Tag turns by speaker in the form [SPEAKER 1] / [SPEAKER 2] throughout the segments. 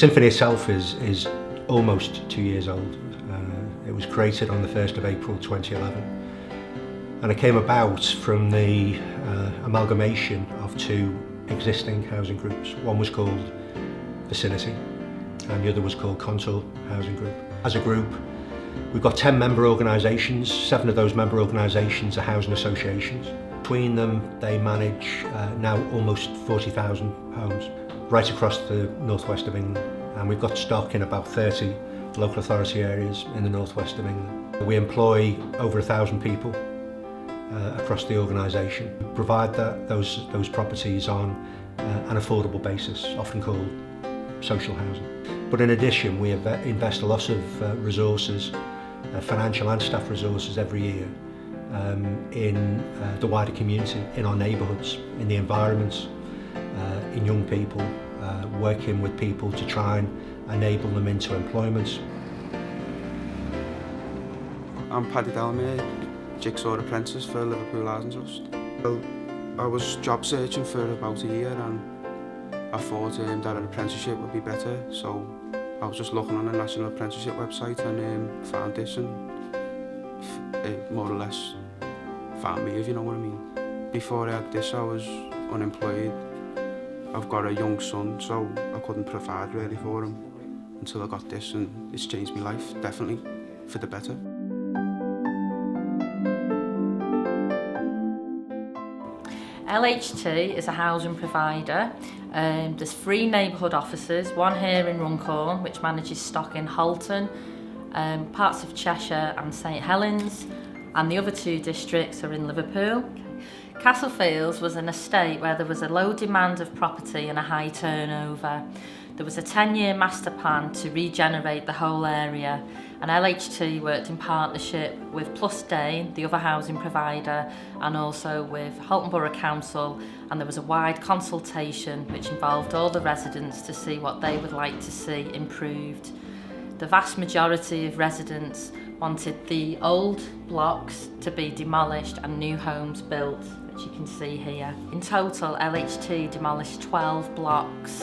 [SPEAKER 1] Symphony itself is almost 2 years old. It was created on the 1st of April 2011, and it came about from the amalgamation of two existing housing groups. One was called Vicinity and the other was called Contour Housing Group. As a group, we've got 10 member organisations. 7 of those member organisations are housing associations. Between them, they manage now almost 40,000 homes right across the northwest of England, and we've got stock in about 30 local authority areas in the northwest of England. We employ over 1,000 people across the organisation. We provide those properties on an affordable basis, often called social housing. But in addition, we invest a lot of resources, financial and staff resources every year in the wider community, in our neighbourhoods, in the environments, in young people, working with people to try and enable them into employment.
[SPEAKER 2] I'm Paddy Delmere, Jigsaw Apprentice for Liverpool Housing Trust. Well, I was job searching for about a year and I thought that an apprenticeship would be better, so I was just looking on the National Apprenticeship website and found this, and it more or less found me, if you know what I mean. Before I had this, I was unemployed. I've got a young son, so I couldn't provide really for him until I got this, and it's changed my life, definitely, for the better.
[SPEAKER 3] LHT is a housing provider. There's 3 neighbourhood offices, one here in Runcorn, which manages stock in Halton, parts of Cheshire and St Helens, and the other 2 districts are in Liverpool. Castlefields was an estate where there was a low demand of property and a high turnover. There was a 10-year master plan to regenerate the whole area, and LHT worked in partnership with Plus Dane, the other housing provider, and also with Halton Borough Council, and there was a wide consultation which involved all the residents to see what they would like to see improved. The vast majority of residents wanted the old blocks to be demolished and new homes built, which you can see here. In total, LHT demolished 12 blocks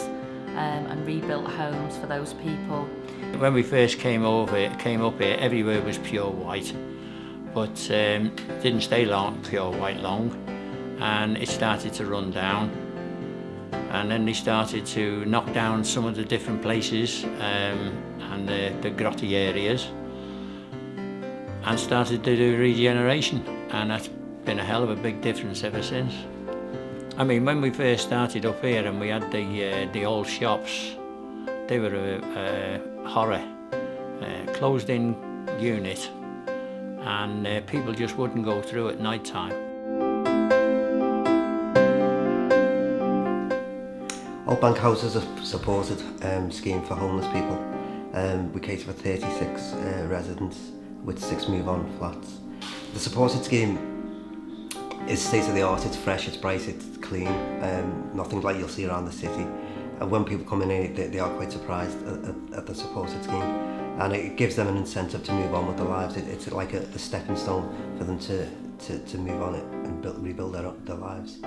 [SPEAKER 3] and rebuilt homes for those people.
[SPEAKER 4] When we first came up here, everywhere was pure white, but didn't stay pure white long, and it started to run down. And then they started to knock down some of the different places and the grotty areas, and started to do regeneration, and that's been a hell of a big difference ever since. I mean, when we first started up here and we had the old shops, they were a horror, closed-in unit, and people just wouldn't go through at night time.
[SPEAKER 5] Old Bank House is a supported scheme for homeless people. We cater for 36 residents with 6 move-on flats. The supported scheme is state-of-the-art, it's fresh, it's bright, it's clean, nothing like you'll see around the city. And when people come in here, they are quite surprised at the supported scheme, and it gives them an incentive to move on with their lives. It's like a stepping stone for them to move on it and rebuild their lives.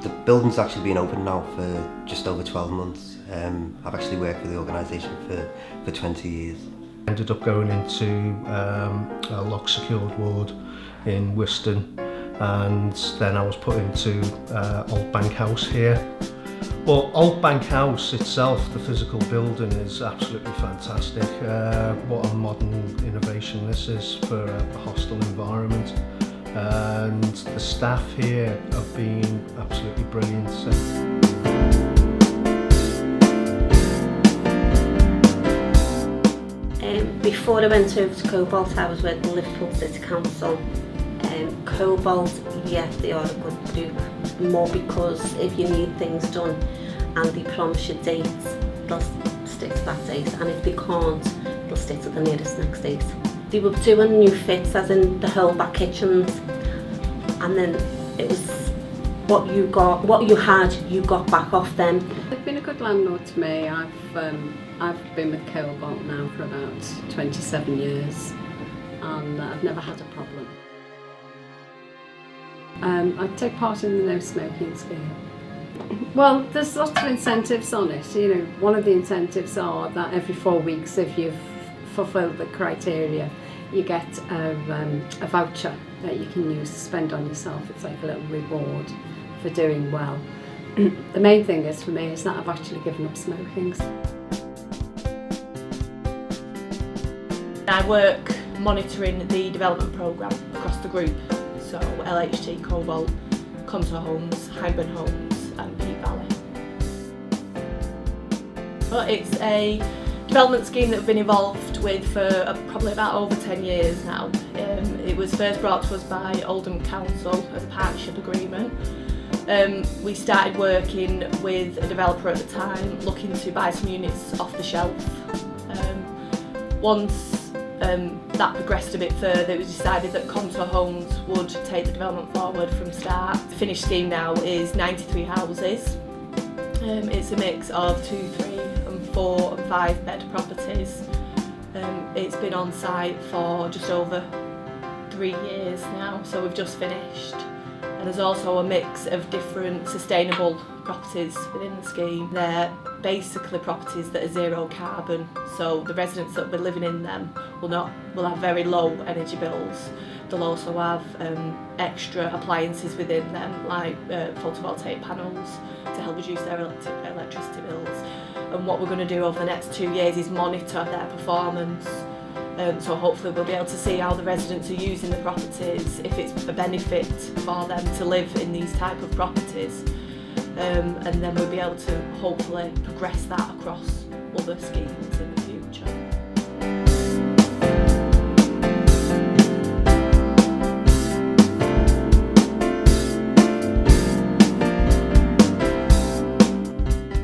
[SPEAKER 5] The building's actually been open now for just over 12 months. I've actually worked for the organisation for 20 years.
[SPEAKER 6] Ended up going into a lock secured ward in Wiston, and then I was put into Old Bank House here. Well, Old Bank House itself, the physical building, is absolutely fantastic. What a modern innovation this is for a hostel environment. And the staff here have been absolutely brilliant.
[SPEAKER 7] Before I went over to Cobalt, I was with the Liverpool City Council. Cobalt, yeah, they are a good group, more because if you need things done and they promise you dates, they'll stick to that date, and if they can't, they'll stick to the nearest next date. They were doing new fits, as in the whole back kitchens, and then it was what you had, you got back off them.
[SPEAKER 8] They've been a good landlord to me. I've been with Cobalt now for about 27 years, and I've never had a problem. I take part in the no smoking scheme. Well, there's lots of incentives on it. You know, one of the incentives are that every 4 weeks, if you've fulfilled the criteria, you get a voucher that you can use to spend on yourself. It's like a little reward for doing well. The main thing is for me is that I've actually given up smoking.
[SPEAKER 9] I work monitoring the development programme across the group, so LHT, Cobalt, Contour Homes, Highburn Homes and Peak Valley. But it's a development scheme that we've been involved with for probably about over 10 years now. It was first brought to us by Oldham Council as a partnership agreement. We started working with a developer at the time looking to buy some units off the shelf. Once that progressed a bit further, it was decided that Contour Homes would take the development forward from start. The finished scheme now is 93 houses. It's a mix of 2, 3 and 4 and 5 bed properties. It's been on site for just over 3 years now, so we've just finished. And there's also a mix of different sustainable properties within the scheme. They're basically properties that are zero carbon, so the residents that will be living in them will have very low energy bills. They'll also have extra appliances within them, like photovoltaic panels, to help reduce their electricity bills. And what we're going to do over the next 2 years is monitor their performance. So hopefully we'll be able to see how the residents are using the properties, if it's a benefit for them to live in these type of properties. And then we'll be able to hopefully progress that across other schemes in the